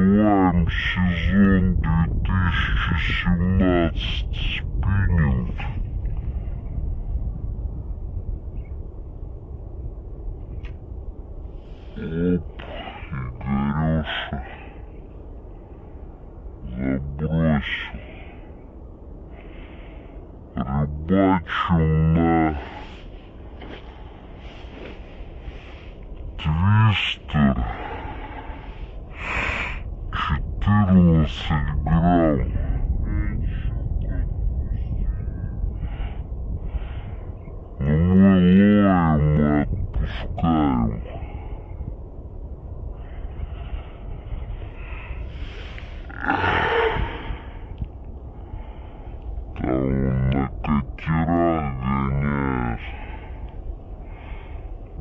открываем сезон 2017 спиннинг. Оп, Игорёша забросил. Рыбачим на твистер 14 грамм. Но мы ловим и отпускаем. Там на катерах гоняют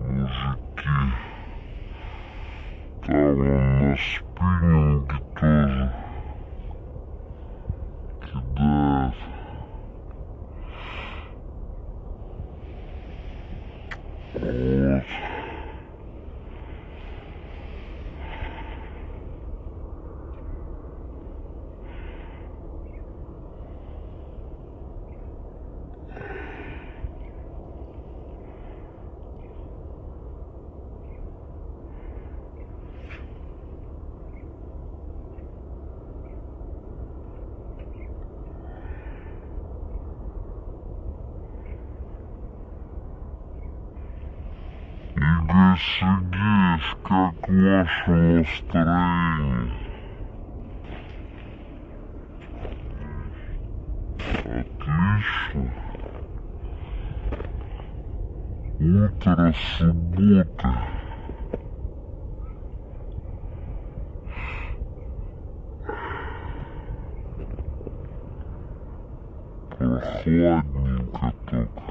мужики. Там на спиннинге тоже кидают. Вот. Игорь Сергеевич, как ваше настроение? Отлично. Утро субботы. Прохладненько только.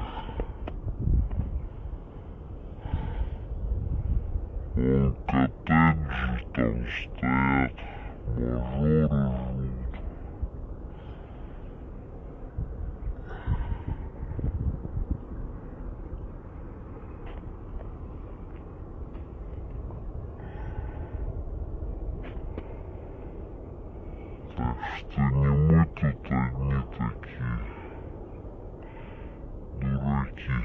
Вон коттеджи там стоят, мажоры живут. Так что не мы тут одни такие дураки.